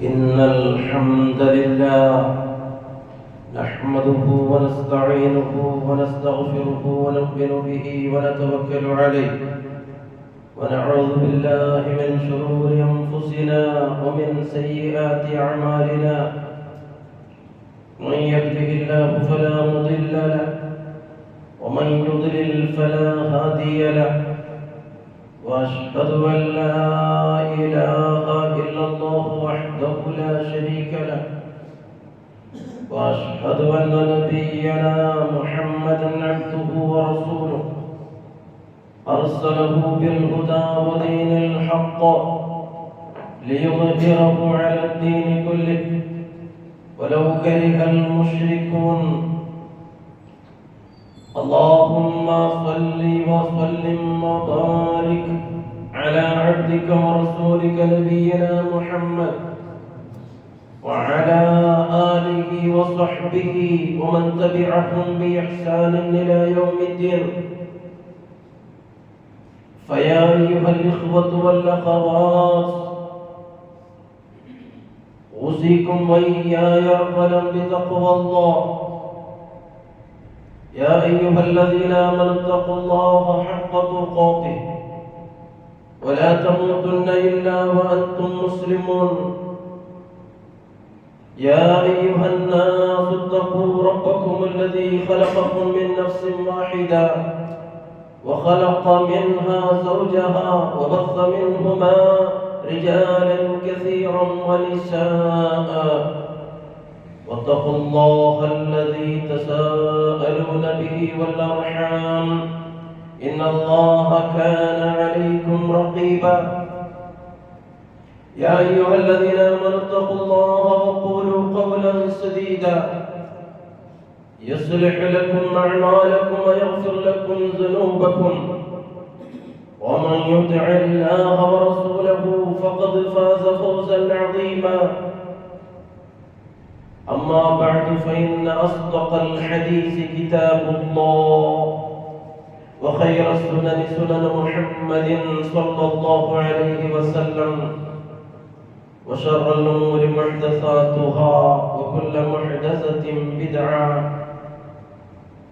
إن الحمد لله نحمده ونستعينه ونستغفره ونؤمن به ونتوكل عليه ونعوذ بالله من شرور أنفسنا ومن سيئات أعمالنا من يهده الله فلا مضل له ومن يضلل فلا هادي له وأشهد أن لا إله إلا الله وحده لا شريك له وأشهد أن نبينا محمدا عبده ورسوله أرسله بالهدى ودين الحق ليظهره على الدين كله ولو كره المشركون. اللهم صل وسلم وبارك على عبدك ورسولك نبينا محمد وعلى آله وصحبه ومن تبعهم بإحسان إلى يوم الدين. فيا أيها الإخوة والأخوات، أوصيكم وإياي أولا بتقوى الله. يا أيها الذين آمنوا اتقوا الله حق تقاته ولا تموتن إلا وأنتم مسلمون. يا أيها الناس اتقوا ربكم الذي خلقكم من نفس واحدة وخلق منها زوجها وبث منهما رجالا كثيرا ونساء واتقوا الله الذي تساءلون به والأرحام إن الله كان عليكم رقيبا. يا أيها الذين آمنوا اتقوا الله وقولوا قولا سديدا يصلح لكم أعمالكم ويغفر لكم ذنوبكم ومن يطع الله ورسوله فقد فاز فوزا عظيما. أما بعد فإن أصدق الحديث كتاب الله وخير السنن سنن محمد صلى الله عليه وسلم وشر الأمور محدثاتها وكل محدثة بدعة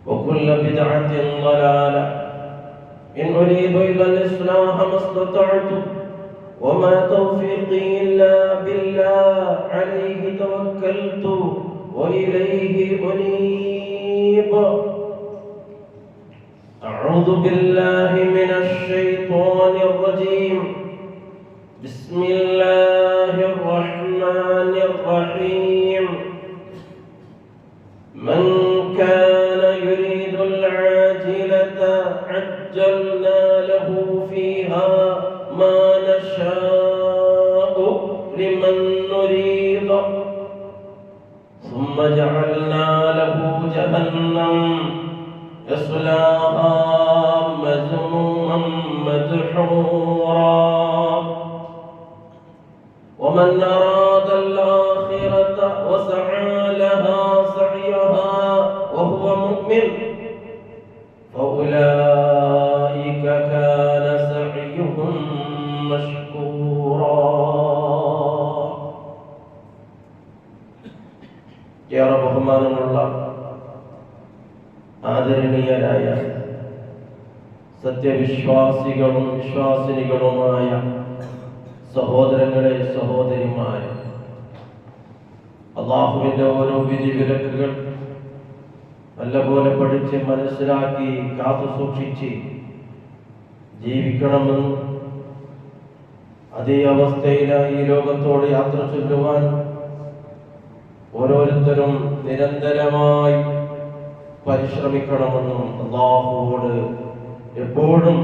وكل بدعة ضلالة. إن أريد إلا الإصلاح ما استطعت وما توفيقي إلا بالله عليه توكلت وإليه أنيب. أعوذ بالله من الشيطان الرجيم. بسم الله الرحمن الرحيم. من كان يريد العاجلة عجلنا له فيها ما نشاء لمن نريد ثم جعلنا له جهنم يصلاها مذموما مدحورا. ومن أراد الآخرة وسعى لها سعيها وهو مؤمن فأولئك كان سعيهم مشكورا. يا رب ബഹുമാനമുള്ള ആദരണീയരായ സത്യവിശ്വാസികളും വിശ്വാസിനികളുമായ സഹോദരങ്ങളെ, സഹോദരിമാരെ, അല്ലാഹുവിന്റെ ഓരോ വിധിവിലക്കുകൾ നല്ലപോലെ പഠിച്ച് മനസ്സിലാക്കി കാത്തു സൂക്ഷിച്ച് ജീവിക്കണമെന്നും അതേ അവസ്ഥയിലായി ഈ ലോകത്തോട് യാത്ര ചൊല്ലുവാൻ ഓരോരുത്തരും നിരന്തരമായി പരിശ്രമിക്കണമെന്നും അല്ലാഹുവോട് എപ്പോഴും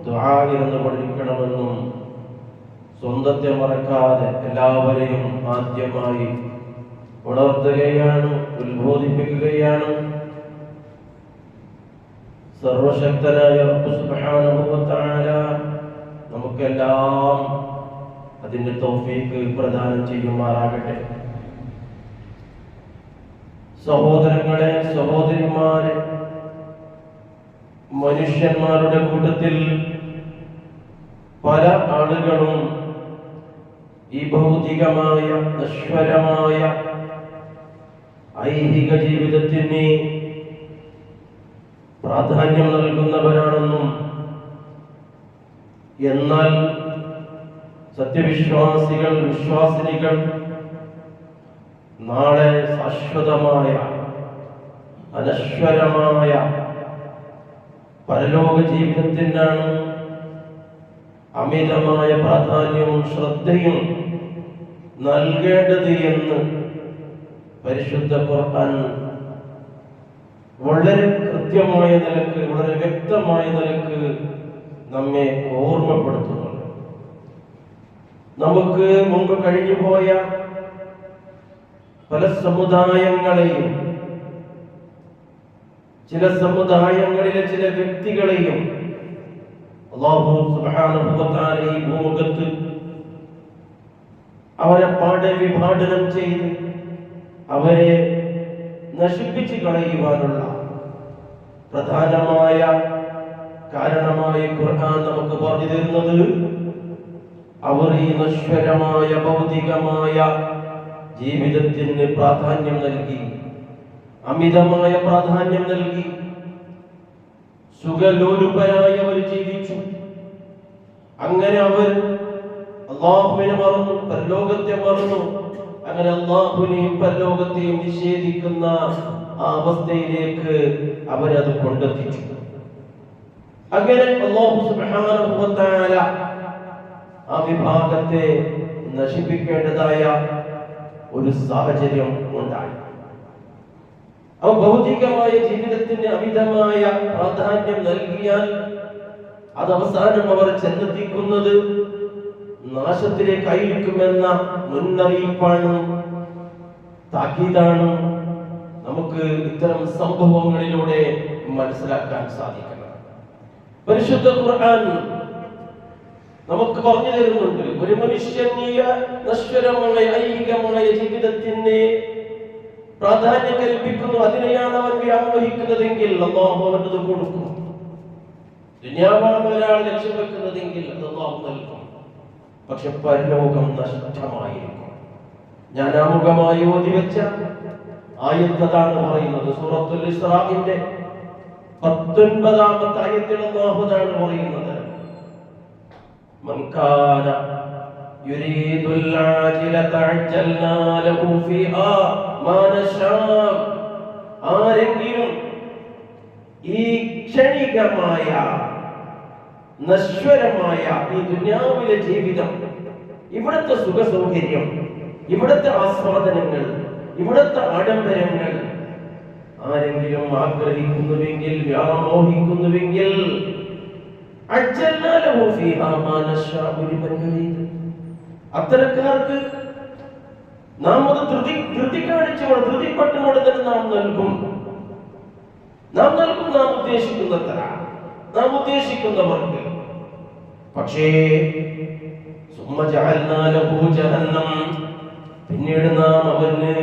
ദുആ ഇരുന്ന് പഠിക്കണമെന്നും സ്വന്തത്തെ മറക്കാതെ എല്ലാവരെയും ആദ്യമായി ഉണർത്തുകയാണ്, ഉത്ബോധിപ്പിക്കുകയാണ്. സർവശക്തനായ റബ്ബ് സുബ്ഹാനഹു വ തആല നമുക്കെല്ലാം അതിന്റെ തൗഫീഖ് പ്രദാനം ചെയ്യുമാറാകട്ടെ. സഹോദരങ്ങളെ, സഹോദരിമാരെ, മനുഷ്യന്മാരുടെ കൂട്ടത്തിൽ പല ആളുകളും ഈ ഭൗതികമായ നശ്വരമായ ഐഹിക ജീവിതത്തിന് പ്രാധാന്യം നൽകുന്നവരാണെന്നും എന്നാൽ സത്യവിശ്വാസികൾ വിശ്വാസിനികൾ നാളെ ശാശ്വതമായ അനശ്വരമായ പരലോക ജീവിതത്തിനാണ് അമിതമായ പ്രാധാന്യവും ശ്രദ്ധയും നൽകേണ്ടത് എന്ന് പരിശുദ്ധ ഖുർആൻ വളരെ കൃത്യമായ നിലക്ക്, വളരെ വ്യക്തമായ നിലക്ക് നമ്മെ ഓർമ്മപ്പെടുത്തുന്നുണ്ട്. നമുക്ക് മുമ്പ് കഴിഞ്ഞുപോയ പല സമുദായങ്ങളെയും, ചില സമുദായങ്ങളിലെ ചില വ്യക്തികളെയും അല്ലാഹു സുബ്ഹാനഹു വ തആല ഈ ഭൂമുഖത്ത് അവരെ പാടെ വിഭാടനം ചെയ്ത് അവരെ നശിപ്പിച്ചു കളയുവാനുള്ള പ്രധാനമായ കാരണമായി ഖുർആൻ നമുക്ക് പറഞ്ഞു തരുന്നത് അവർ ഈ നശ്വരമായ ഭൗതികമായ ജീവിതത്തിന് പ്രാധാന്യം നൽകി, അമിതമായ പ്രാധാന്യം നൽകി സുഖലോലുപരായി അവർ ജീവിച്ചു. അങ്ങനെ അവർ അല്ലാഹുവിനെ മറന്നു, പരലോകത്തെ മറന്നു. അങ്ങനെ അല്ലാഹുവിനെയും പരലോകത്തെയും നിഷേധിക്കുന്ന ആ അവസ്ഥയിലേക്ക് അവരത് കൊണ്ടെത്തിച്ചു. അങ്ങനെ അല്ലാഹു സുബ്ഹാനഹു വ തആല ആ വിഭാഗത്തെ നശിപ്പിക്കേണ്ടതായ ഒരു സാഹചര്യം ഉണ്ടായി. ആ ഭൗതികമായ ജീവിതത്തിന് അമിതമായ പ്രാധാന്യം നൽകിയാൽ അത് അവസാനം അവർ ചെന്നെത്തിക്കുന്നത് നാശത്തിലേക്കായിരിക്കുമെന്ന മുന്നറിയിപ്പാണ്, താക്കീതാണ് നമുക്ക് ഇത്തരം സംഭവങ്ങളിലൂടെ മനസ്സിലാക്കാൻ സാധിക്കണം. പരിശുദ്ധ ഖുർആൻ നമുക്ക് പറഞ്ഞു തരുന്നുണ്ട്, ഒരു മനുഷ്യൻ ഈ നശ്വരമായ ഐഹികമായ ജീവിതത്തിന് പ്രാധാന്യം കൽപ്പിക്കുന്നു, അതിനെയാണ് അവൻ വ്യാമോഹിക്കുന്നതെങ്കിൽ അല്ലാഹു അവനത് കൊടുക്കും. ദുനിയാവാണ് ഒരാൾ ലക്ഷ്യം വെക്കുന്നതെങ്കിൽ അത് അല്ലാഹു നൽകും. പക്ഷെ പരലോകം നഷ്ടമായിരിക്കും. ഞാൻ ആമുഖമായി ഓതി വെച്ച ആയത്താണ് പറയുന്നത്. സൂറത്തുൽ ഇസ്രാഇന്റെ 19-ാമത്തെ ആയത്തിൽ അല്ലാഹു ആണ് പറയുന്നത്, മൻ കാന യുരീദുൽ ആജിലത അജ്ജൽനാ ലഹു ഫീഹാ മാ നശാ. ആരെങ്കിലും ഈ ക്ഷണികമായ നശ്വരമായ ഈ ദുനിയാവിലെ ജീവിതം, ഇവിടുത്തെ സുഖസൗകര്യം, ഇവിടുത്തെ ആസ്വാദനങ്ങൾ, ഇവിടുത്തെ ആഡംബരങ്ങൾ ആരെങ്കിലും ആഗ്രഹിക്കുന്നുവെങ്കിൽ, വ്യാമോഹിക്കുന്നുവെങ്കിൽ അത്തരക്കാർക്ക് നാം അത് ധൃതി കാണിച്ചുകൊണ്ട്, ധൃതിപ്പെട്ടുകൊണ്ട് തന്നെ നാം നൽകും. നാം ഉദ്ദേശിക്കുന്നത്ര, നാം ഉദ്ദേശിക്കുന്നവർക്ക്. പക്ഷേ പിന്നീട് നാം അവന്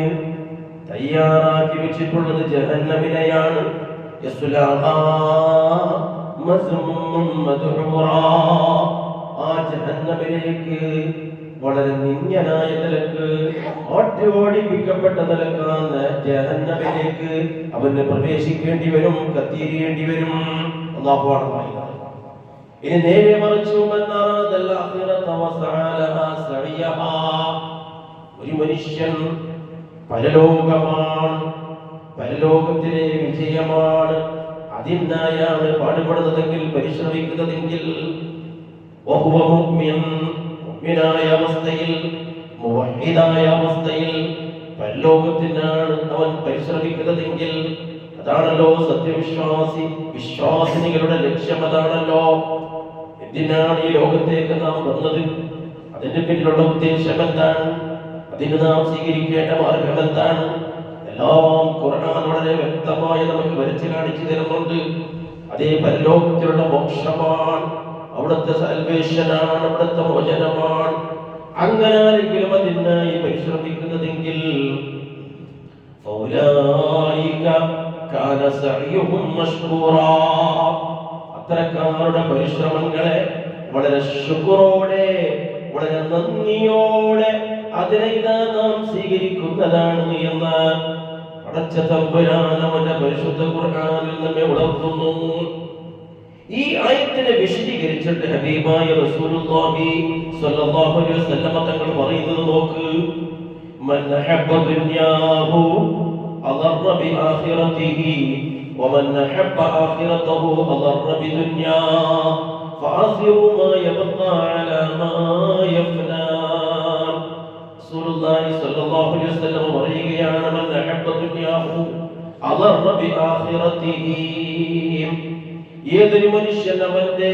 തയ്യാറാക്കി വെച്ചിട്ടുള്ളത് ജഹന്നമിനെയാണ്. ആ ജഹന്നമിലേക്ക് വളരെ നിന്ദ്യനായ നിലക്ക്, ഓടിപ്പിക്കപ്പെട്ട നിലക്കാണ് ജഹന്നമിലേക്ക് അവന് പ്രവേശിക്കേണ്ടി വരും, കത്തിയേണ്ടി വരും. അല്ലാഹുവാണ് പറയുന്നത്. ഇനി നേരെ മറിച്ചു, ഒരു മനുഷ്യൻ പരലോകമാണ്, പരലോകത്തിലെ വിജയമാണ്, അതിനായാണ് പാടുപെടുന്നതെങ്കിൽ, പരിശ്രമിക്കുന്നതെങ്കിൽ, മുഅ്മിനായ അവസ്ഥയിൽ, മുവഹ്ഹിദായ അവസ്ഥയിൽ പരലോകത്തിനാണ് അവൻ പരിശ്രമിക്കുന്നതെങ്കിൽ, അതാണല്ലോ സത്യവിശ്വാസി വിശ്വാസിനികളുടെ ലക്ഷ്യം. അതാണല്ലോ എന്തിനാണ് ഈ ലോകത്തേക്ക് നാം വന്നത്, അതിന്റെ പിന്നിലുള്ള ഉദ്ദേശം എന്താണ്, അതിന് നാം സ്വീകരിക്കേണ്ട മാർഗം എന്താണ്, എല്ലാം ഖുർആൻ വളരെ വ്യക്തമായി നമുക്ക് വരച്ചു കാണിച്ചു തരുന്നുണ്ട്. അതേ പരലോകത്തിലുള്ള മോക്ഷമാണ്, അവിടുത്തെ സൽവേഷനാണ്, അവിടുത്തെ മോചനമാണ്. അങ്ങനെ ആരെങ്കിലും അതിനായി പരിശ്രമിക്കുന്നതെങ്കിൽ അത്തരക്കാരുടെ പരിശ്രമങ്ങളെ വളരെ ശുക്രോടെ, വളരെ നന്ദിയോടെ അതിനെ നാം സ്വീകരിക്കുന്നതാണ് എന്ന് പടച്ച തമ്പുരാൻ അവന്റെ പരിശുദ്ധ ഖുർആനിൽ നമ്മെ ഉണർത്തുന്നു. ഈ ആയത്തിനെ വിശദീകരിച്ചിട്ട് ഹബീബായ റസൂലുള്ളാഹി സ്വല്ലല്ലാഹു അലൈഹി വസല്ലം തങ്ങൾ പറയുന്നത് നോക്ക്. മൻ അഹബ്ബ ദുനിയാഹു അദറ ബി ആഖിറതിഹി വമൻ അഹബ്ബ ആഖിറതഹു അദറ ബി ദുനിയാ ഫഅസിറു മാ യബ്ഖാ അലാ മാ യഫ്നാ. റസൂലുള്ളാഹി സ്വല്ലല്ലാഹു അലൈഹി വസല്ലം പറയുകയാണ്, മൻ അഹബ്ബ ദുനിയാഹു അദറ ബി ആഖിറതിഹി. ഏതൊരു മനുഷ്യൻ അവന്റെ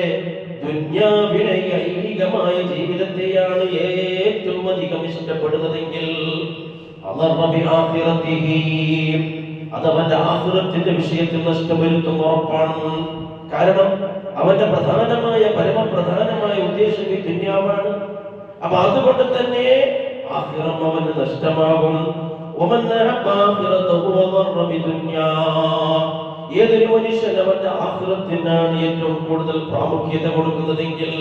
ദുനിയാവിലെ ഐഹികമായ ജീവിതത്തെയാണ് ഏറ്റവും അധികം ഇഷ്ടപ്പെടുന്നതെങ്കിൽ അതവന്റെ ആഖിറത്തിന്റെ വിഷയത്തിൽ നഷ്ടം വരുത്തും ഉറപ്പാണ്. കാരണം അവന്റെ പരമപ്രധാനമായ ഉദ്ദേശം ഈ ദുനിയാവാണ്. അപ്പൊ അതുകൊണ്ട് തന്നെ ആഖിറം അവന് നഷ്ടമാകും. ഏതൊരു മനുഷ്യൻ അവന്റെ ആഖിറത്തിനാണ് ഏറ്റവും കൂടുതൽ പ്രാമുഖ്യത കൊടുക്കുന്നതെങ്കിൽ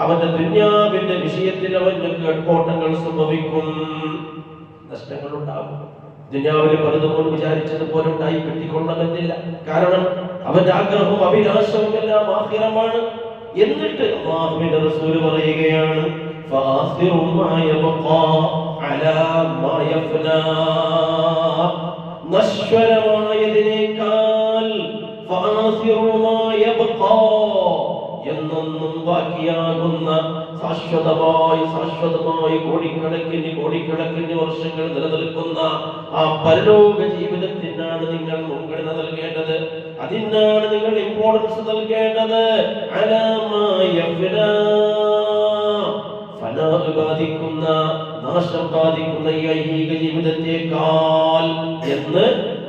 അവന്റെ ദുനിയാവിന്റെ വിഷയത്തിൽ അവന്റെ കേട്ടോട്ടങ്ങൾ സംഭവിക്കും, നഷ്ടങ്ങൾ ഉണ്ടാകും. ദുനിയാവിൽ പലതും വിചാരിച്ചതുപോലെ ഉണ്ടായി കിട്ടിക്കൊള്ളണമെന്നില്ല. കാരണം അവന്റെ ആഗ്രഹവും അഭിലാഷവും എല്ലാം ആഖിറമാണ്. എന്നിട്ട് അല്ലാഹുവിന്റെ റസൂൽ പറയുകയാണ്, ഫആസിറു മാ യബ്ഖാ അലാ മാ യഫ്നാ. നശ്വരമായതിനേക്കാൾ എന്നും ബാക്കിയാകുന്ന ശാശ്വതമായി കോടിക്കണക്കിന് വർഷങ്ങൾ നിലനിൽക്കുന്ന ആ പരലോക ജീവിതത്തിനാണ് നിങ്ങൾ മുൻഗണന നൽകേണ്ടത്. അതിനാണ് നിങ്ങൾ ഇമ്പോർട്ടൻസ് നൽകേണ്ടത്. ബാധിക്കുന്ന നാശം ബാധിക്കുന്ന ഈ ഐഹിക ജീവിതത്തെക്കാൾ എന്ന്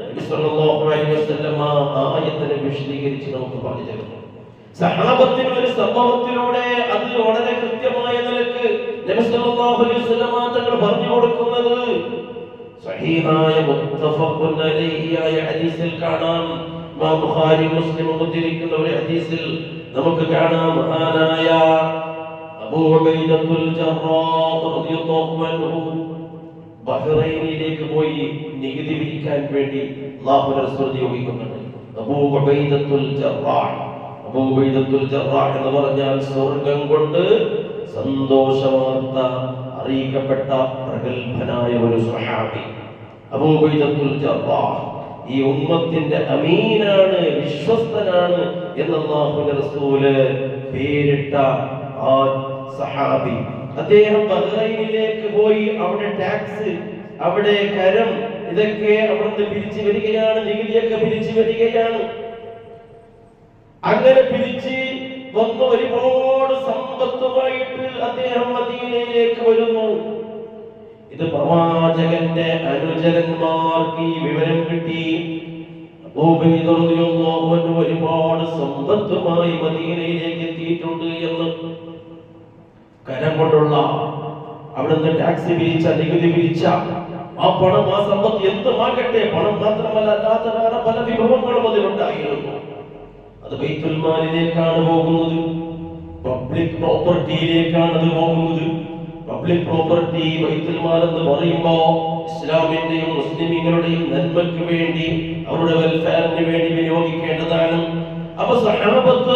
നബി സല്ലല്ലാഹു അലൈഹി വസല്ലം ആയത്തിനെ വിശദീകരിച്ച് നമുക്ക് പറഞ്ഞു തരുന്നു. സഹാബത്തിന് ഒരു സംഭവത്തിലൂടെ അത് വളരെ കൃത്യമായ നിലക്ക് നബി സല്ലല്ലാഹു അലൈഹി വസല്ലം തങ്ങൾ പറഞ്ഞു കൊടുക്കുന്നത് സഹീഹായ മുത്തഫഖുൻ അലൈഹിയായ ഹദീസിൽ കാണാം. ഇമാം ബുഖാരി മുസ്ലിം ഉദ്ധരിക്കുന്ന ഒരു ഹദീസിൽ നമുക്ക് കാണാം, മഹാനായ അബൂ ഉബൈദത്തുൽ ജറാഹ് റളിയല്ലാഹു അൻഹു ബഹ്റൈനിലേക്ക് പോയി നികുതി പിരിക്കാൻ വേണ്ടി അല്ലാഹുവിന്റെ റസൂൽ നിയോഗിക്കുന്നുണ്ട്. അബൂ ഉബൈദത്തുൽ ജറാഹ് എന്ന് പറഞ്ഞാൽ സ്വർഗം കൊണ്ട് സന്തോഷവാർത്ത അറിയിക്കപ്പെട്ട പ്രഗൽഭനായ ഒരു സ്വഹാബി. അബൂ ഉബൈദത്തുൽ ജറാഹ് ഈ ഉമ്മത്തിന്റെ അമീനാണ്, വിശ്വസ്തനാണ് എന്ന് അല്ലാഹുവിന്റെ റസൂല് പേരിട്ട ആ സഹാബി. അദ്ദേഹം ബഹ്റൈനിലേക്ക് പോയി അവിടെ ടാക്സ്, അവിടെ കരം, ഇതൊക്കെ അവിടുന്ന് പിരിച്ചു വരികയാണ്, നികുതിയൊക്കെ പിരിച്ചു വരികയാണ്. അങ്ങനെ പിരിച്ച് വന്ന് ഒരുപാട് സമ്പത്തുമായിട്ട് അദ്ദേഹം മദീനയിലേക്ക് വരുന്നു. ഇത് പ്രവാചകന്റെ അനുചരന്മാർക്ക് ഈ വിവരം കിട്ടി. ഒരുപാട് സമ്പത്തുമായി മദീനയിലേക്ക് എത്തിയിട്ടുണ്ട് എന്ന്. കരം കൊണ്ടുള്ള അവിടുന്ന് ടാക്സ് പിരിച്ച, നികുതി പിരിച്ച ആ പണം, ആ സമ്പത്ത് എന്തുമാകട്ടെ, പണം മാത്രമല്ല അല്ലാത്ത വേറെ പല വിഭവങ്ങളും അതിലുണ്ടായിരുന്നു. അത് ബൈത്തുൽ മാലിലേക്കാണ് പോകുന്നത്, പബ്ലിക് പ്രോപ്പർട്ടിയിലേക്കാണ് അത് പോകുന്നത്. പബ്ലിക് പ്രോപ്പർട്ടി, ബൈത്തുൽ മാൽ എന്ന് പറയുമ്പോ ഇസ്ലാമിന്റെയും മുസ്ലിമീങ്ങളുടെയും നന്മയ്ക്ക് വേണ്ടി, അവരുടെ വെൽഫെയറിന് വേണ്ടി വിനിയോഗിക്കേണ്ടതാണ്. അപ്പൊ സഹാബത്ത്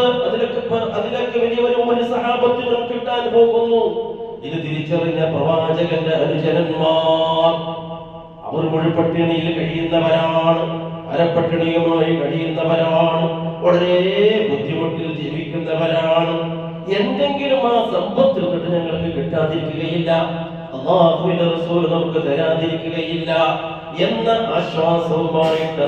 അതിലൊക്കെ വലിയ ഒരു സഹാബത്തിനും കിട്ടാൻ പോകുന്നു. ഇത് തിരിച്ചറിഞ്ഞ പ്രവാചകന്റെ അനുചരന്മാർ അവർ മുഴുപട്ടിണിയിൽ കഴിയുന്നവരാണ്, അരപ്പട്ടിണിയുമായി കഴിയുന്നവരാണ്, വളരെ ബുദ്ധിമുട്ടിൽ ജീവിക്കുന്നവരാണ്. എന്തെങ്കിലും ആ സമ്പത്തിൽ നിന്ന് ഞങ്ങൾക്ക് കിട്ടാതിരിക്കുകയില്ല, അല്ലാഹുവിന്റെ റസൂൽ നമുക്ക് തരാതിരിക്കുകയില്ല എന്ന ആശ്വാസവുമായിട്ട്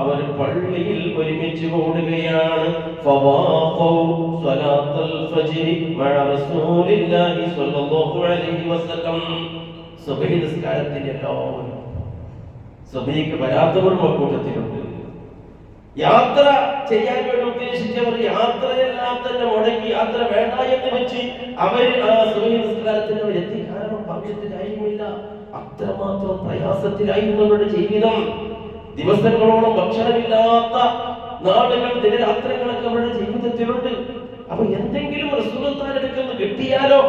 അവർ പള്ളിയിൽ ഒരുമിച്ച് കൂടുകയാണ്. ഫവാഖൗ സ്വലാത്തുൽ ഫജ്രി മഅ റസൂലില്ലാഹി സ്വല്ലല്ലാഹു അലൈഹി വസല്ലം. സുബ്ഹി നിസ്കാരത്തിന്റെ എല്ലാവരും, സുബ്ഹിക്ക് വരാത്തവർ കൂട്ടത്തിലുണ്ട്. യാത്ര ചെയ്യാൻ വേണ്ടി ഉദ്ദേശിച്ചവർ യാത്രയെല്ലാം തന്നെ മുടക്കി, യാത്ര വേണ്ട എന്ന് വെച്ച് അവർ ആ സുബ്ഹി നിസ്കാരത്തിന് അവരെത്തി. കാരണം ഭക്ഷ്യത്തിലായിരുന്നില്ല, അത്രമാത്രം പ്രയാസത്തിലായിരുന്നു അവരുടെ ജീവിതം. ദിവസങ്ങളോളം ഭക്ഷണമില്ലാത്ത നാടുകൾ, ദിനരാത്രങ്ങളൊക്കെ അവരുടെ ജീവിതത്തിലുണ്ട്. അപ്പൊ എന്തെങ്കിലും കിട്ടിയാലോ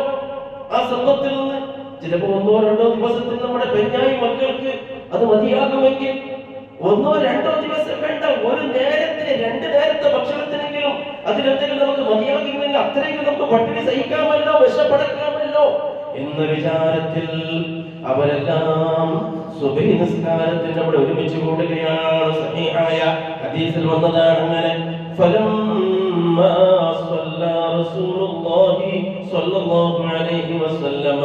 ആ സമ്പത്തിൽ നിന്ന്? ചിലപ്പോ 1-2 ദിവസത്തിൽ നമ്മുടെ പെഞ്ഞായി മക്കൾക്ക് അത് മതിയാകുമെങ്കിൽ 1-2 ദിവസം വേണ്ട, ഒരു നേരത്തെ 2 നേരത്തെ ഭക്ഷണത്തിനെങ്കിലും അതിലെന്തെങ്കിലും നമുക്ക് മതിയാകുമെങ്കിൽ അത്രയെങ്കിലും നമുക്ക് പട്ടിണി സഹിക്കാമല്ലോ, വിശപ്പടക്കാമല്ലോ എന്ന വിചാരത്തിൽ അവരെല്ലാം സുബഹി നിസ്കാരത്തിന് അവിടെ ഒരുമിച്ച് കൂടുകയാണ്. സഹീഹായ ഹദീസിൽ വന്നതാണ് അങ്ങനെ. فلما صلى رسول الله صلى الله عليه وسلم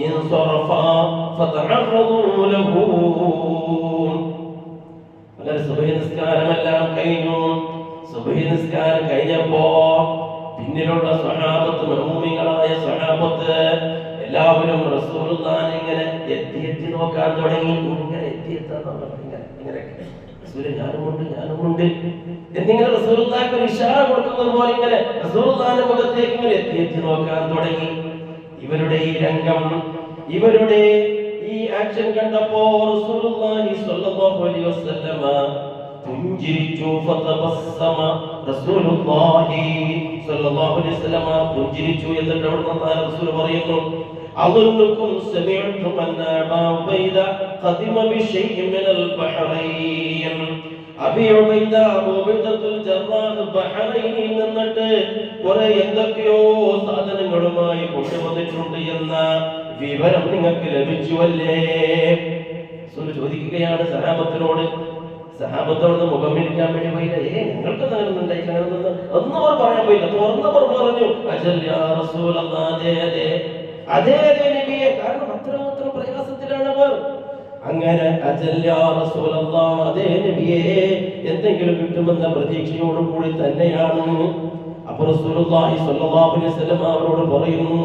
انصرفا فتعرضوا له. അങ്ങനെ സുബഹി നിസ്കാരമെല്ലാം കഴിഞ്ഞു. സുബഹി നിസ്കാരം കഴിഞ്ഞപ്പോ പിന്നിലുള്ള സ്വഹാബത്ത്, മഅ്മൂമികളായ സ്വഹാബത്ത് എല്ലാവരും റസൂലുള്ളാഹിനെ ഇങ്ങനെ എത്തി നോക്കാൻ തുടങ്ങി. ഇങ്ങനെ ഞാനുമുണ്ട് എന്നിങ്ങനെ റസൂലുള്ളാഹിക്ക് ഒരു ഇശാറ കൊടുക്കുന്നത് പോലെ ഇങ്ങനെ റസൂലുള്ളാഹിന്റെ മുഖത്തേക്ക് ഇങ്ങനെ എത്തി നോക്കാൻ തുടങ്ങി. ഇവരുടെ ഈ രംഗം, ഇവരുടെ ഈ ആക്ഷൻ കണ്ടപ്പോ റസൂലുള്ളാഹി സ്വല്ലല്ലാഹു അലൈഹി വസല്ലമ പുഞ്ചിരിച്ചു. ഫതബസ്സമ റസൂലുള്ളാഹി സ്വല്ലല്ലാഹു അലൈഹി വസല്ലമ പുഞ്ചിരിച്ചു. എന്നിട്ട് അവിടുന്ന് റസൂൽ പറയുന്നു, أظنكم سمعتم أن أبا عبيدة قدم بشيء من البحرين. അബീ ഉബൈദ അബൂബൈദത്തുൽ ജറാഹ് ബഹ്റൈനിൽ നിന്നിട്ട് കുറെ എന്തൊക്കെയോ സാധനങ്ങളുമായി കൊണ്ടുവന്നിട്ടുണ്ട് എന്ന വിവരം നിങ്ങൾക്ക് ലഭിച്ചുവല്ലേ? റസൂൽ ചോദിക്കുകയാണ് സഹാബത്തിനോട്. സഹാബത്തോട് മുഖം ഇരിക്കാൻ വേണ്ടി പോയില്ല. നിങ്ങൾക്ക് അങ്ങനെയൊന്നുണ്ടായില്ല ഒന്നും അവർ പറയാൻ പോയില്ല. തുറന്നവർ പറഞ്ഞു, അജൽ യാ റസൂലല്ലാഹ്, അതെ നബിയെ. കാരണം അത്രമാത്രം പ്രയാസത്തിലാണ് അവർ. അങ്ങനെ അജൽ യാ റസൂലല്ലാഹ്, അതേ നബിയെ, എന്തെങ്കിലും കിട്ടുമെന്ന പ്രതീക്ഷയോടും കൂടി തന്നെയാണ്. അപ്പോൾ റസൂലുള്ളാഹി സ്വല്ലല്ലാഹു അലൈഹി വസല്ലം അവരോട് പറയുന്നു,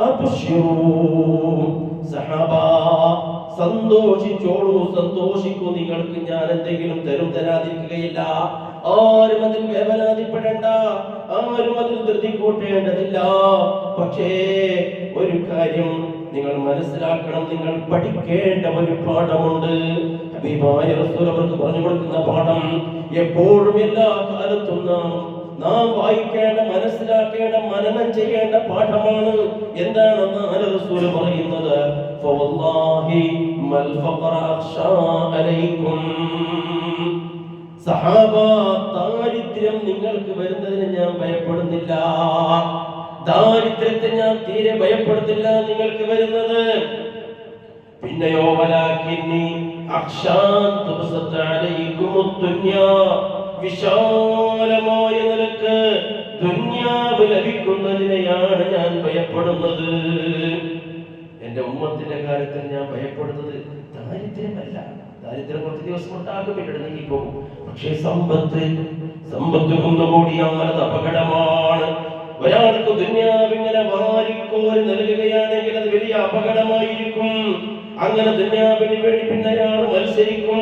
അബ്ശിറൂ സഹാബ, സന്തോഷിച്ചോളൂ, സന്തോഷിക്കൂ, നിങ്ങൾക്ക് ഞാൻ എന്തെങ്കിലും തരാതിരിക്കുകയില്ല. ആരും അതിൽ വേവലാതിപ്പെടേണ്ട, ആരും അതിൽ ധൃതി കൂട്ടേണ്ടതില്ല. പക്ഷേ ഒരു കാര്യം നിങ്ങൾ മനസ്സിലാക്കണം, നിങ്ങൾ പഠിക്കേണ്ട ഒരു പാഠമുണ്ട്. ഹബീബായ റസൂൽ അവർക്ക് പറഞ്ഞു കൊടുക്കുന്ന പാഠം എപ്പോഴും എല്ലാ കാലത്തും നാം വായിക്കേണ്ട, മനസ്സിലാക്കേണ്ട, മനനം ചെയ്യേണ്ട പാഠമാണ്. എന്താണെന്ന് റസൂൽ പറയുന്നത്, ഫവല്ലാഹി മൽ ഫഖറ അഖ്ശാ അലൈക്കും. സഹാബ, ദാരിദ്ര്യം നിങ്ങൾക്ക് വരുന്നതിന് ഞാൻ ഭയപ്പെടുന്നില്ല. ദാരിദ്ര്യത്തെ ഞാൻ തീരെ ഭയപ്പെടുന്നില്ല നിങ്ങൾക്ക് വരുന്നത്. പിന്നെയോ വലാകിന്നി അഖ്ശാൻ തുബ്സത അലൈകുമുദ് ദുനിയാ, വിശാലമായ നിലക്ക് ദുനിയാവ് ലഭിക്കുന്നതിനെയാണ് ഞാൻ ഭയപ്പെടുന്നത്. എന്റെ ഉമ്മത്തിന്റെ കാര്യത്തിൽ ഞാൻ ഭയപ്പെടുന്നത് ദാരിദ്ര്യമല്ല. ദാരിദ്ര്യം കുറച്ച് ദിവസം ഉണ്ടാകും, പിന്നീട് നീങ്ങിപ്പോകും. പക്ഷേ സമ്പത്ത് ഒന്നുകൂടിയാൽ അപകടമാണ്. ഒരാൾക്ക് ദുനിയാവിങ്ങനെ വാരിക്കോരി നൽകുകയാണെങ്കിൽ അത് വലിയ അപകടമായിരിക്കും. അങ്ങനെ ദുനിയാവിന് വേണ്ടി പിന്നെ അയാൾ മത്സരിക്കും.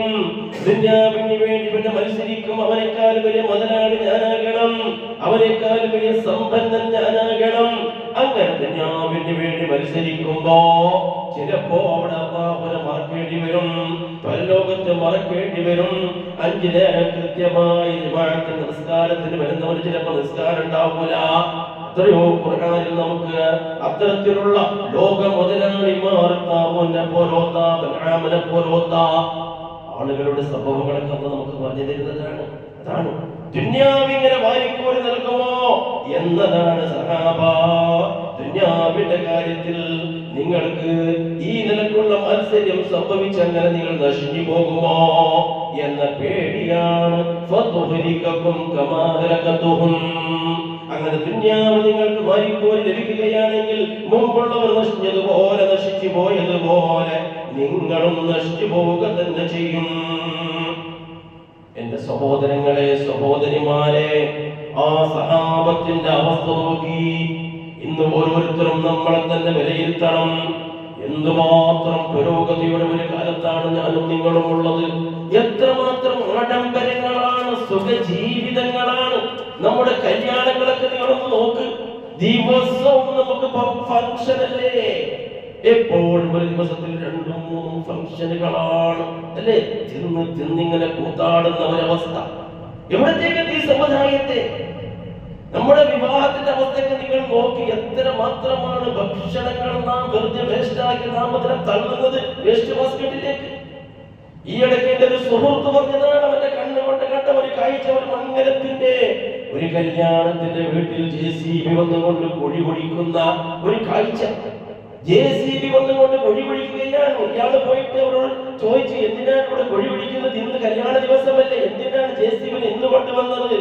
ദുനിയാവിന് വേണ്ടി പിന്നെ മത്സരിക്കും. അവനേക്കാൾ വലിയ മുതലാളി ഞാനാകണം, അവനേക്കാൾ വലിയ സമ്പന്നൻ ഞാനാകണം. അങ്ങനെ ദുനിയാവിന് വേണ്ടി മത്സരിക്കുമ്പോ ചിലപ്പോ അവിടെ അല്ലാഹുവിനെ മറക്കേണ്ടി വരും, പരലോകത്തെ മറക്കേണ്ടി വരും. 5 നേരം കൃത്യമായി ജമാഅത്തിന്റെ നിസ്കാരത്തിന് വരുന്നവർ ചിലപ്പോൾ നിസ്കാരം ഉണ്ടാവൂല. എത്രയോ ഖുർആനിൽ നമുക്ക് അത്തരത്തിലുള്ള ലോക മുതലാളിമാർ പോലോത്ത ആളുകളുടെ സംഭവങ്ങളൊക്കെ നമുക്ക് പറഞ്ഞു തരുന്നതാണ്. അതാണ് ദുനിയാവിങ്ങനെ വാരിക്കോരി നൽകുമോ എന്നതാണ് സഹാബ. ദുനിയാവിന്റെ കാര്യത്തിൽ നിങ്ങൾക്ക് ഈ നിലക്കുള്ള മത്സര്യം സംഭവിച്ചങ്ങനെ നിങ്ങൾ നശിച്ചു പോകുമോ എന്ന പേടിയാണ്. അങ്ങനെ ദുനിയാവ് നിങ്ങൾക്ക് വാരിക്കോരി ലഭിക്കുകയാണെങ്കിൽ മുമ്പുള്ളവർ നശിച്ചതുപോലെ, നശിച്ചു പോയതുപോലെ നിങ്ങളും നശിച്ചു പോവുക തന്നെ ചെയ്യും. എന്റെ സഹോദരങ്ങളെ, സഹോദരിമാരെ, ആ സഹാബത്തിന്റെ അവസ്ഥ നോക്കി ഇന്ന് ഓരോരുത്തരും നമ്മളെ തന്നെ വിലയിരുത്തണം. എന്തുമാത്രം പുരോഗതിയുടെ ഒരു കാലത്താണ് ഞാനും നിങ്ങളും ഉള്ളത്. എത്രമാത്രം ആഡംബരങ്ങളാണ്, സുഖജീവിതങ്ങളാണ് നമ്മുടെ കല്യാണങ്ങളൊക്കെ. നിങ്ങളൊന്ന് നോക്ക്, ദിവസവും നമുക്ക് ഫംഗ്ഷൻ അല്ലേ? എപ്പോഴും ഒരു ദിവസത്തിൽ 2-3 ഫംഗ്ഷനുകളാണ് അല്ലേ? തിന്നിങ്ങനെ കൂത്താടുന്ന ഒരവസ്ഥ. എവിടത്തേക്ക് ഈ സമുദായത്തെ നമ്മുടെ വിവാഹത്തിന്റെ അവസ്ഥയൊക്കെ നിങ്ങൾ നോക്കി, എത്ര മാത്രമാണ് ഭക്ഷണങ്ങൾ നാം വെറുതെ വേസ്റ്റാക്കി നാം അതിനെ തള്ളുന്നത് വേസ്റ്റ് ബാസ്കറ്റിലേക്ക്. ഈ ഇടയ്ക്ക് എന്റെ ഒരു സുഹൃത്ത് പറഞ്ഞതാണ്, അവന്റെ കണ്ണുകൊണ്ട് കണ്ട ഒരു കാഴ്ച, ഒരു മംഗലത്തിന്റെ ഒരു കല്യാണത്തിന്റെ വീട്ടിൽ JCB വന്നുകൊണ്ട് കുഴി കുഴിക്കുന്ന ഒരു കാഴ്ച. JCB വന്നുകൊണ്ട് കുഴി കുഴിക്കുകയാണ്. ഇയാള് പോയിട്ട് അവരോട് ചോദിച്ചു, എന്തിനാണ് ഇവിടെ കുഴി കുഴിക്കുന്നത്? ഇന്ന് കല്യാണ ദിവസമല്ലേ, എന്തിനാണ് JCB ഇന്ന് കൊണ്ടുവന്നത്?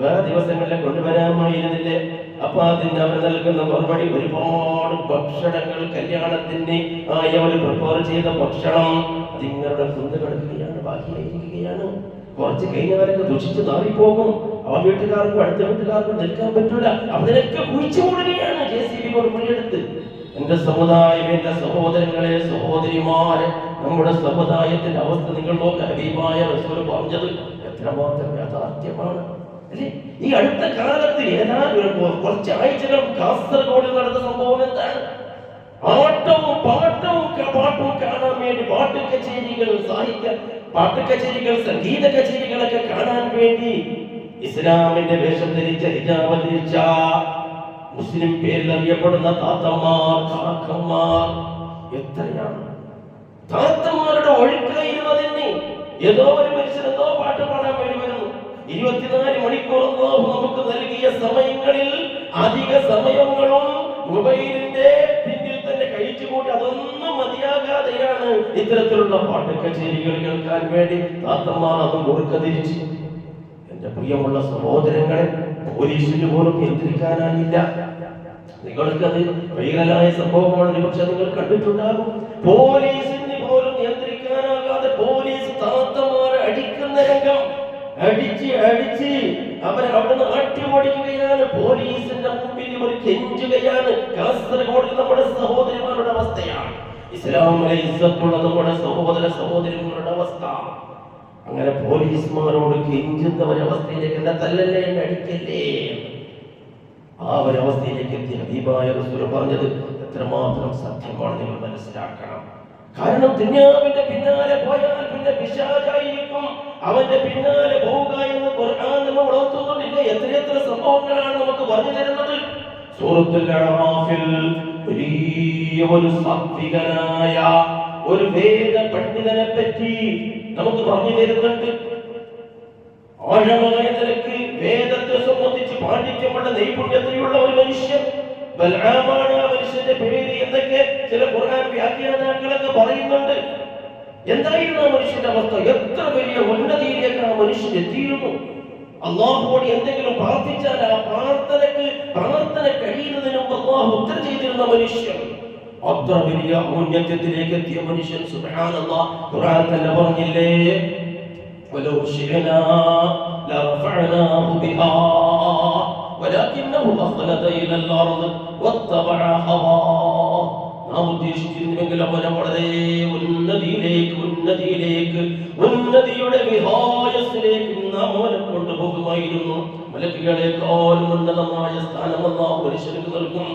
വേറെ ദിവസങ്ങളിലെ കൊണ്ടുവരാമായിരുന്നില്ലേ? അപ്പൊ അതിന് അവർ നൽകുന്ന മറുപടി, ഒരുപാട് ഭക്ഷണങ്ങൾ കല്യാണത്തിന് അവർ പ്രിപ്പയർ ചെയ്ത ഭക്ഷണം അതിങ്ങളുടെ കുന്ത് കിടക്കുകയാണ്, ബാക്കിയായിരിക്കുകയാണ്. കുറച്ച് കഴിഞ്ഞവരൊക്കെ ദുഷിച്ച് താറിപ്പോകും. ആ വീട്ടുകാർക്കും അടുത്ത വീട്ടുകാർക്കും നിൽക്കാൻ പറ്റൂല. അതിനൊക്കെ കുഴിച്ചു കൂടുകയാണ് JCB മറുപടിയെടുത്ത്. എന്റെ സമുദായം, എന്റെ സഹോദരങ്ങളെ, സഹോദരിമാരെ, നമ്മുടെ സമുദായത്തിന്റെ അവസ്ഥ നിങ്ങൾ നോക്കുക. ഹബീബായ റസൂൽ പറഞ്ഞത് എത്രമാത്രം യാഥാർത്ഥ്യമാണ്. ഈ അടുത്ത കാലത്ത് ഏതാനും കുറച്ച് ആഴ്ചകൾ കാസർഗോഡ് നടന്ന സംഭവം എന്താണ്? ആട്ടവും പാട്ടും കാണാൻ വേണ്ടി പാട്ട് കച്ചേരികൾ, പാട്ട് കച്ചേരികൾ, സംഗീത കച്ചേരികളൊക്കെ കാണാൻ വേണ്ടി ഇസ്ലാമിന്റെ വേഷം ധരിച്ച, ഹിജാബ് ധരിച്ച, മുസ്ലിം പേരിൽ അറിയപ്പെടുന്ന താത്തമാർ, കാക്കമാർ എത്രയാണ്? താത്തമാരുടെ ഒഴുക്കായിരുന്നതിന് ഏതോ ഒരു മനുഷ്യൻ എന്തോ പാട്ട് പാടാൻ വേണ്ടി വരുന്നു. 24 മണിക്കൂർ നമുക്ക് നൽകിയ സമയങ്ങളിൽ അധിക സമയങ്ങളും മൊബൈലിന്റെ പിന്നിൽ തന്നെ കഴിച്ചുകൂടി അതൊന്നും മതിയാകാതെയാണ് ഇത്തരത്തിലുള്ള പാട്ട് കച്ചേരികൾ കേൾക്കാൻ വേണ്ടി താത്തമാർ അതും കൊടുക്കതിരിച്ചു. എന്റെ പ്രിയമുള്ള സഹോദരങ്ങളെ, പോലീസിന് പോലും നിയന്ത്രിക്കാനായില്ല. നിങ്ങൾക്കത് വൈറലായ സംഭവമാണ്, പക്ഷെ നിങ്ങൾ കണ്ടിട്ടുണ്ടാകും. പോലീസിന് പോലും നിയന്ത്രിക്കാനാകാതെ പോലീസ് താത്തമാരെ അടിക്കുന്ന രംഗം, അടിച്ച് അവരെ അവിടുന്ന് ആട്ടിയോടിക്കുകയാണ്. പോലീസിന്റെ മുമ്പിൽ ഒരു കെഞ്ചുകയാണ്. കാസർഗോഡ് നമ്മുടെ സഹോദരിമാരുടെ അവസ്ഥയാണ്. ഇസ്ലാമിലെ ഇസ്സത്തുള്ള നമ്മുടെ സഹോദര സഹോദരിമാരുടെ അവസ്ഥ. അങ്ങനെ പോലീസുമാരോട് കെഞ്ചുന്ന ഒരവസ്ഥയിലേക്ക്, എന്നെ തല്ലല്ലേ, എന്നെ അടിക്കല്ലേ, ആ ഒരവസ്ഥയിലേക്ക് എത്തി. ഹബീബായ റസൂൽ പറഞ്ഞത് എത്രമാത്രം സത്യമാണ് നിങ്ങൾ മനസ്സിലാക്കണം. കാരണം ദുനിയാവിന്റെ പിന്നാലെ പോയാൽ പിന്നെ പിശാചായിരിക്കും. അവന്റെ പിന്നാലെ പോവുക എന്ന് ഖുർആൻ നമ്മൾ ഓർത്തുകൊണ്ടില്ല. എത്രയെത്ര സംഭവങ്ങളാണ് നമുക്ക് പറഞ്ഞു തരുന്നത്. സൂറത്തുൽ അറാഫിൽ വലിയ ഒരു സാത്വികനായ ഒരു വേദ പണ്ഡിതനെ പറ്റി നമുക്ക് പറഞ്ഞു തരുന്നുണ്ട്. ആഴമായ നിലയ്ക്ക് വേദത്തെ സംബന്ധിച്ച് പാണ്ഡിത്യമുള്ള നൈപുണ്യത്തിലുള്ള ഒരു മനുഷ്യൻ. ബൽആമാണ് ആ മനുഷ്യന്റെ പേര് എന്നൊക്കെ ചില ഖുർആൻ വ്യാഖ്യാതാക്കളൊക്കെ പറയുന്നുണ്ട്. എന്തായിരുന്നു ആ മനുഷ്യന്റെ അവസ്ഥ? എത്ര വലിയ ഉന്നതിയിലേക്ക് ആ മനുഷ്യൻ എത്തിയിരുന്നു. അള്ളാഹുവോട് എന്തെങ്കിലും പ്രാർത്ഥിച്ചാൽ ആ പ്രാർത്ഥന കഴിയുന്നതിന് മുമ്പ് അള്ളാഹു ഉത്തരം ചെയ്തിരുന്ന മനുഷ്യൻ, അത്ര വലിയ ഔന്നത്യത്തിലേക്ക് എത്തിയ മനുഷ്യൻ. സുബ്ഹാനല്ലാഹ്, ഖുർആൻ തന്നെ പറഞ്ഞില്ലേ, വലൗ ശിഅനാ ലറഫഅനാഹു ബിഹാ വലകിന്നഹു അഖ്ലദ ഇലൽ അർദ് വത്തബഅ ഹവാഹ്. നാം ഉദ്ദേശിച്ചിരുന്നെങ്കിൽ അവനെ വളരെ ഉന്നതിയുടെ വിഹായസിലേക്ക് നാം അവനെ കൊണ്ടുപോകുമായിരുന്നു. മലക്കുകളെക്കാളും ഉന്നതമായ സ്ഥാനം അല്ലാഹു മനുഷ്യർക്ക് നൽകും.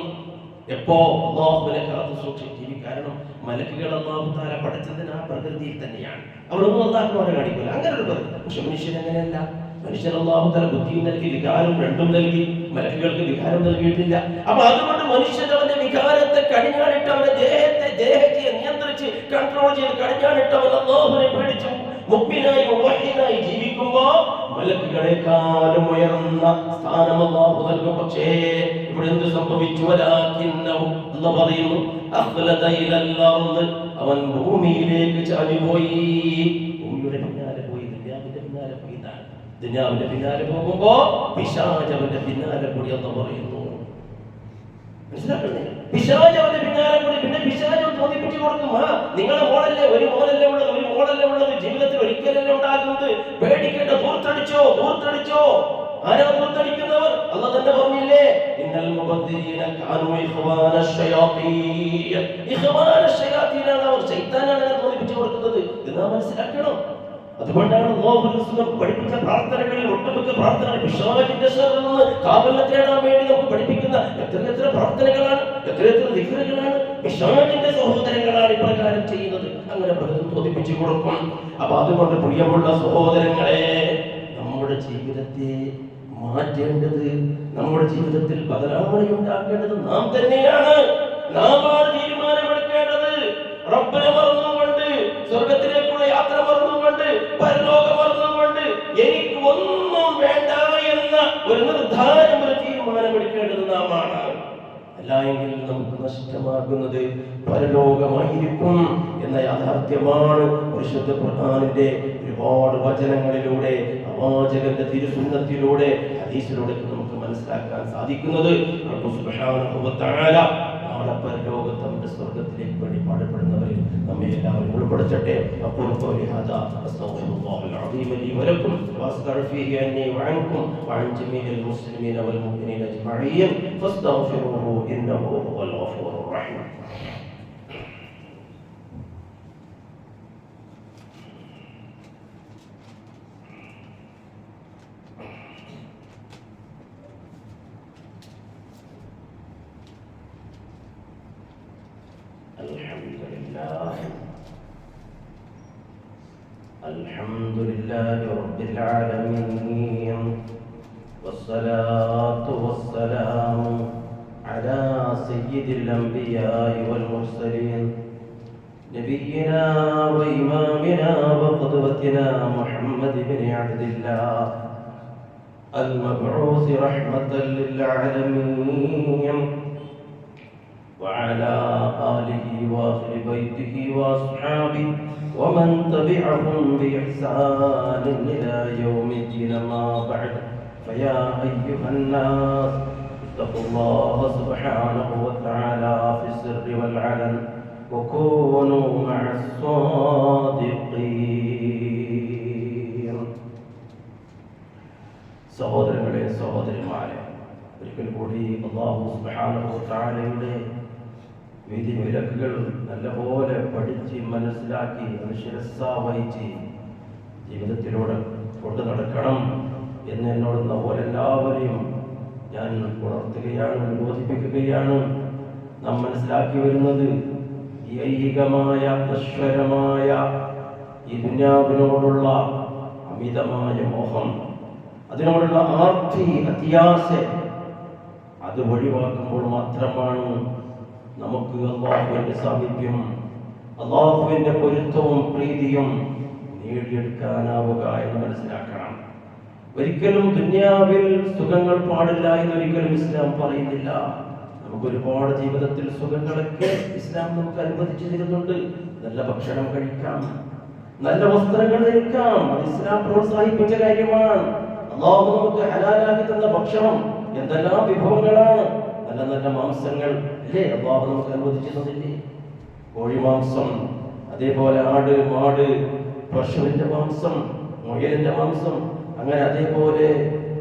എപ്പോ? അല്ലാഹുവിനെ കാത്തു സൂക്ഷിക്കും. കാരണം മലക്കുകൾ അല്ലാഹു തആല പഠിച്ചതിന് ആ പ്രകൃതിയിൽ തന്നെയാണ്. അവരൊന്നും അല്ലാഹുവിനെ കാണിക്കില്ല, അങ്ങനെ ഒരു പ്രകൃതി. പക്ഷെ മനുഷ്യൻ അങ്ങനെയല്ല. മനുഷ്യൻ അല്ലാഹു തആല ബുദ്ധിയും നൽകി, വികാരം രണ്ടും നൽകി. മലക്കുകൾക്ക് വികാരം നൽകിയിട്ടില്ല. അപ്പൊ അതുകൊണ്ട് മനുഷ്യൻ അവന്റെ വികാരത്തെ കടിഞ്ഞാണിട്ട്, അവന്റെ ദേഹത്തെ നിയന്ത്രിച്ച് കൺട്രോൾ ചെയ്ത് കടിഞ്ഞാണിട്ട് അവൻ അല്ലാഹുവിനെ പേടിച്ചു മുഅ്മിനായി മുവഹ്ഹിദായി ജീവിക്കുമ്പോ മലക്കുകളെക്കാളും ഉയർന്ന സ്ഥാനം അല്ലാഹു നൽകും. പക്ഷേ ഇവിടെ എന്ത് സംഭവിച്ചു? വലാകിന്നഹു, അല്ലാഹു പറയുന്നു, അഖ്ലദ ഇലൽ അർദ്, അവൻ ഭൂമിയിലേക്ക് ചാടിപ്പോയി. ഭൂമിയുടെ പിന്നാലെ പോയി, ദുനിയാവിന്റെ പിന്നാലെ പോകുമ്പോ പിശാച് അവന്റെ പിന്നാലെ കൂടി എന്ന് പറയുന്നു. മനസ്സിലാക്കണേ? പിശാച് അവന്റെ പിന്നാലെ കൂടി. പിന്നെ പിശാച് തോന്നിപ്പിച്ചു കൊടുക്കും, നിങ്ങളെ മോളല്ലേ, ഒരു മോളല്ലേ ഉള്ളത്, ജീവിതത്തിൽ ഒരിക്കലല്ലേ ഉണ്ടാകുന്നത്, പേടിക്കേണ്ട, ദൂർത്തടിച്ചോ. ആരാ ദൂർത്തടിക്കുന്നവർ? അല്ലാഹു തന്നെ പറഞ്ഞില്ലേ, ഇന്നൽ മുബദ്ദിരീന കാനൂ ഇഖ്വാനശ് ശയാതീൻ. ഇഖ്വാനശ് അവർ ശൈത്താനാണ് തോന്നിപ്പിച്ചു കൊടുക്കുന്നത്. ഇത് നാം മനസ്സിലാക്കണം. അതുകൊണ്ടാണ് അല്ലാഹു പഠിപ്പിച്ച പ്രാർത്ഥനകളിൽ ഒട്ടുമിക്ക പ്രാർത്ഥന പിശാചിന്റെ ശർറിൽ നിന്ന് കാവൽ തേടാൻ വേണ്ടി നമുക്ക് പഠിപ്പിക്കുന്ന എത്ര പ്രാർത്ഥനകളാണ്, എത്ര ദിക്റുകളാണ്. പിശാചിന്റെ സഹോദരങ്ങളാണ് ഇപ്രകാരം ചെയ്യുന്നത്. അങ്ങനെ പലതും തോന്നിപ്പിച്ചു കൊടുക്കും. അപ്പൊ അതുകൊണ്ട് പ്രിയമുള്ള സഹോദരങ്ങളെ, നമ്മുടെ നമ്മുടെ ജീവിതത്തെ മാറ്റേണ്ടത്, നമ്മുടെ ജീവിതത്തിൽ ബദലാവണി ഉണ്ടാക്കേണ്ടത് നാം തന്നെയാണ്. നാമാണ് തീരുമാനമെടുക്കേണ്ടത്. റബ്ബിനെ മറന്നുകൊണ്ട്, സ്വർഗത്തിലേക്കുള്ള യാത്ര മറന്നുകൊണ്ട്, പരലോകം മറന്നുകൊണ്ട് എനിക്ക് ഒന്നും വേണ്ട എന്ന ഒരു നിർദ്ധാരം, ഒരു തീരുമാനമെടുക്കേണ്ടത് നാമാണ്. അല്ലായെങ്കിൽ നമുക്ക് നഷ്ടമാകുന്നത് പരലോകമായിരിക്കും എന്ന യാഥാർത്ഥ്യമാണ് പരിശുദ്ധ ഖുർആനിന്റെ ഒരുപാട് വചനങ്ങളിലൂടെ, പ്രവാചകന്റെ തിരുസുന്നത്തിലൂടെ, ഹദീസിലൂടെ നമുക്ക് മനസ്സിലാക്കാൻ സാധിക്കുന്നത്. റബ്ബ് സുബ്ഹാനഹു വ തആല നാളെ പരലോകത്ത് നമ്മുടെ സ്വർഗ്ഗത്തിലേക്ക് വേണ്ടി പാടുപെടുന്നവരിൽ നമ്മെ എല്ലാവരും ഉൾപ്പെടുത്തട്ടെ. അപ്പോൾ ഹാദാ അസ്തഗ്ഫിറുല്ലാഹൽ അദീം ലി വലക്കും വഅസ്തഗ്ഫിറു അന്നി വഅൻകും വഅൻ ജമീഇൽ മുസ്ലിമീന വൽ മുഅ്മിനീന അജ്മഈൻ ഫസ്തഗ്ഫിറുഹു ഇന്നഹു ഹുവൽ ഗഫൂറുർ റഹീം. الحمد لله رب العالمين والصلاة والسلام على سيد الأنبياء والمرسلين نبينا وإمامنا وقدوتنا محمد بن عبد الله المبعوث رحمة للعالمين وعلى آله وأهل بيته وأصحابه ومن تبعهم بإحسان إلى يوم الدين. ما بعد، فيا أيها الناس اتقوا الله سبحانه وتعالى في السر والعلن وكونوا مع الصادقين. സഹോദരങ്ങളെ, സഹോദരിമാരെ, ഒരിക്കൽ കൂടി അല്ലാഹു സുബ്ഹാനഹു വ തആലയുടെ വിധി വിലക്കുകൾ നല്ലപോലെ പഠിച്ച് മനസ്സിലാക്കി ശിരസ്സാവഹിച്ച് ജീവിതത്തിലൂടെ കൊണ്ടു നടക്കണം എന്ന് എന്നോടുന്ന പോലെ എല്ലാവരെയും ഞാൻ ഉണർത്തുകയാണ്, ബോധിപ്പിക്കുകയാണ്. നാം മനസ്സിലാക്കി വരുന്നത് ഈ ഐഹികമായ നശ്വരമായ ഈ ദുനിയാവിനോടുള്ള അമിതമായ മോഹം, അതിനോടുള്ള ആർത്തി, അത്യാശ, അത് ഒഴിവാക്കുമ്പോൾ മാത്രമാണ് നമുക്ക് അല്ലാഹുവിന്റെ സാമീപ്യം, അല്ലാഹുവിന്റെ പൊരുത്തവും പ്രീതിയും നേടിയെടുക്കാനാവുക എന്ന് മനസ്സിലാക്കണം. ഒരിക്കലും ദുനിയാവിൽ സുഖങ്ങൾ പാടില്ല എന്നൊരിക്കലും ഇസ്ലാം പറയുന്നില്ല. നമുക്ക് ഒരുപാട് ജീവിതത്തിൽ സുഖങ്ങളൊക്കെ ഇസ്ലാം നമുക്ക് അനുവദിച്ചു തരുന്നുണ്ട്. നല്ല ഭക്ഷണം കഴിക്കാം, നല്ല വസ്ത്രങ്ങൾ ധരിക്കാം, അത് ഇസ്ലാം പ്രോത്സാഹിപ്പിച്ച കാര്യമാണ്. അല്ലാഹു നമുക്ക് ഹലാലാക്കി തന്ന ഭക്ഷണം എന്തെല്ലാം വിഭവങ്ങളാണ്. നല്ല നല്ല മാംസങ്ങൾ അല്ലേ അല്ലാഹു നമുക്ക് അനുവദിച്ചു തന്നില്ലേ? കോഴിമാംസം, അതേപോലെ ആട്, മാട്, പശുവിന്റെ മാംസം, മുയലിന്റെ മാംസം, അങ്ങനെ അതേപോലെ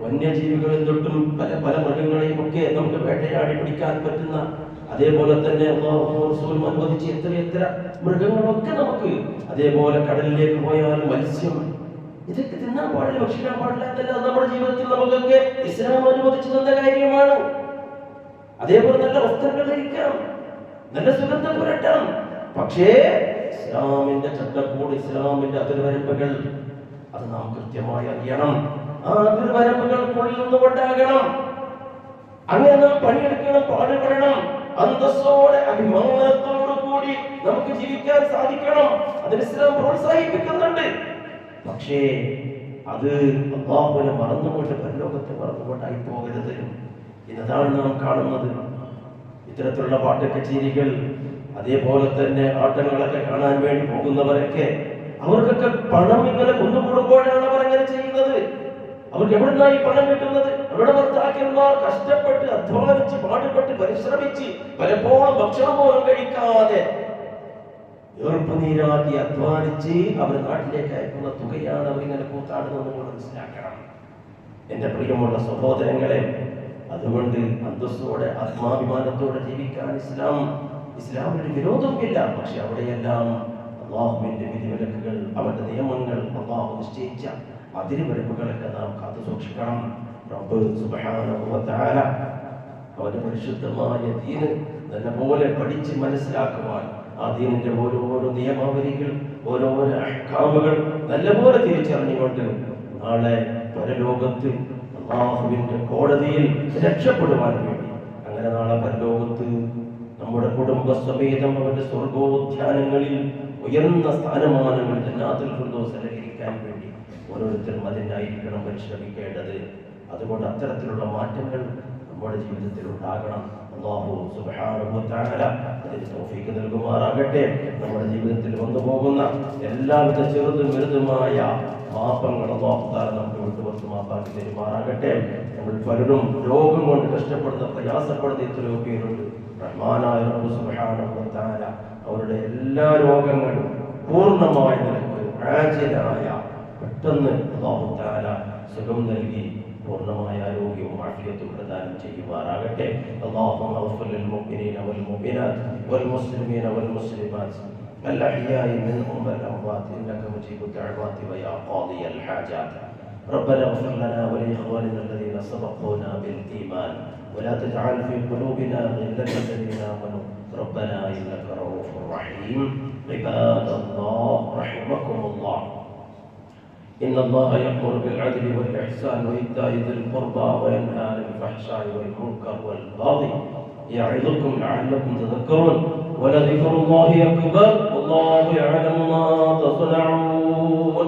വന്യജീവികളിൽ തൊട്ടും പല പല മൃഗങ്ങളെയും ഒക്കെ നമുക്ക് വേട്ടയാടി പിടിക്കാൻ പറ്റുന്ന, അതേപോലെ തന്നെ റസൂൽ അനുവദിച്ച് എത്ര മൃഗങ്ങളൊക്കെ നമുക്ക്, അതേപോലെ കടലിലേക്ക് പോയാൽ മത്സ്യം, ഇതൊക്കെ തിന്നാൻ പാടില്ല, ഭക്ഷിക്കാൻ പാടില്ല എന്നല്ല നമ്മുടെ ജീവിതത്തിൽ നമുക്കൊക്കെ ഇസ്ലാം അനുവദിച്ചു തന്ന കാര്യമാണ്. അതേപോലെ നല്ല വസ്ത്രങ്ങൾ ധരിക്കാം, നല്ല സുഗന്ധം പുരട്ടാം. പക്ഷേ ഇസ്ലാമിന്റെ ചട്ടക്കൂട്, ഇസ്ലാമിന്റെ അതിർവരമ്പുകൾ അത് നാം കൃത്യമായി അറിയണം. ആ അതിർവരമ്പുകൾക്കുള്ളിൽ നിന്നുകൊണ്ടാകണം. അങ്ങനെ നാം പണിയെടുക്കണം, പാടുപെടണം. അന്തസ്സോടെ അഭിമാനത്തോടു കൂടി നമുക്ക് ജീവിക്കാൻ സാധിക്കണം. അതിന് ഇസ്ലാം പ്രോത്സാഹിപ്പിക്കുന്നുണ്ട്. പക്ഷേ അത് അല്ലാഹുവിനെ മറന്നുകൊണ്ട്, പരലോകത്തെ മറന്നുകൊണ്ടായി പോകരുത് എന്നതാണ് നാം കാണുന്നത്. ഇത്തരത്തിലുള്ള പാട്ട് കച്ചേരികൾ, അതേപോലെ തന്നെ ആട്ടങ്ങളൊക്കെ കാണാൻ വേണ്ടി പോകുന്നവരൊക്കെ, അവർക്കൊക്കെ പണം ഇങ്ങനെ കൊണ്ടുകൂടുമ്പോഴാണ് അവർ അങ്ങനെ ചെയ്യുന്നത്. അവർക്ക് എവിടുന്നായി പണം കിട്ടുന്നത്? അവരുടെ ഭർത്താക്കന്മാർ കഷ്ടപ്പെട്ട് അധ്വാനിച്ച് പാടുപെട്ട് പരിശ്രമിച്ച് പലപ്പോഴും ഭക്ഷണം പോലും കഴിക്കാതെ നീരാക്കി അധ്വാനിച്ച് അവർ നാട്ടിലേക്ക് അയക്കുന്ന തുകയാണ് അവരിങ്ങനെ കൂത്താടുന്നത് മനസ്സിലാക്കണം. എന്റെ പ്രിയമുള്ള സഹോദരങ്ങളെ, അതുകൊണ്ട് അന്തസ്സോടെ ആത്മാഭിമാനത്തോടെ ജീവിക്കാൻ ഇസ്ലാമിന് വിരോധമില്ല. പക്ഷെ അവിടെയെല്ലാം അല്ലാഹുവിന്റെ വിധിവിലക്കുകൾ, അവന്റെ നിയമങ്ങൾ, അല്ലാഹു നിശ്ചയിച്ച അതിരുവരമ്പുകളൊക്കെ നാം കാത്തു സൂക്ഷിക്കണം. റബ്ബ് സുബ്ഹാനഹു വ തആല അവന്റെ പരിശുദ്ധമായ ദീന് നല്ലപോലെ പഠിച്ച് മനസ്സിലാക്കുവാൻ, ആ ദീനിന്റെ ഓരോരോ നിയമാവലികൾ, ഓരോരോ അഹ്കാമുകൾ നല്ലപോലെ തിരിച്ചറിഞ്ഞുകൊണ്ട് നാളെ പരലോകത്ത് അല്ലാഹുവിന്റെ കോടതിയിൽ രക്ഷപ്പെടുവാൻ വേണ്ടി, അങ്ങനെ നാളെ പരലോകത്ത് നമ്മുടെ കുടുംബസമേതം അവന്റെ സ്വർഗോദ്യാനങ്ങളിൽ ഉയർന്ന സ്ഥാനമാനങ്ങൾ ജന്നാത്തുൽ ഫിർദൗസിൽ ഇരിക്കാൻ വേണ്ടി ഓരോരുത്തരും അതിനായിരിക്കണം പരിശ്രമിക്കേണ്ടത്. അതുകൊണ്ട് അത്തരത്തിലുള്ള മാറ്റങ്ങൾ നമ്മുടെ ജീവിതത്തിൽ ഉണ്ടാകണം. അല്ലാഹു സുബ്ഹാനഹു വ തആല അതിന് തൗഫീഖ് നൽകുമാറാകട്ടെ. നമ്മുടെ ജീവിതത്തിൽ വന്നു പോകുന്ന എല്ലാവിധ ചെറുതും വലുതുമായ പാപങ്ങൾ അല്ലാഹു തആല നമുക്ക് വിട്ടുപുറത്ത് മാപ്പാക്കി തരുമാറാകട്ടെ. നമ്മൾ പലരും രോഗം കൊണ്ട് കഷ്ടപ്പെടുന്ന പ്രയാസപ്പെടുന്ന എത്രയോ പേരുണ്ട്. റഹ്മാനായ റബ്ബ് സുബ്ഹാനഹു വ തആല അവരുടെ എല്ലാ രോഗങ്ങളും പൂർണ്ണമായ നിലക്ക് ആജിലായ പെട്ടെന്ന് അല്ലാഹു തആല സുഖം നൽകി പൂർണ്ണമായ ആരോഗ്യവും ആഫിയത്തും പ്രദാനം ചെയ്യുമാറാകട്ടെ. اللهم اغفر للمؤمنين والمؤمنات والمسلمين والمسلمات الأحياء منهم والأموات إنك مجيب الدعوات ويا قاضي الحاجات. ربنا اغفر لنا ولإخواننا الذين سبقونا بالإيمان ولا تجعل في قلوبنا غلا للذين آمنوا ربنا إنك رؤوف رحيم. عباد الله رحمكم الله، إن الله يأمر بالعدل والإحسان وإيتاء ذي القربى وينهى عن الفحشاء والمنكر والبغي يعظكم لعلكم تذكرون. ولذكر الله أكبر والله يعلم ما تصنعون.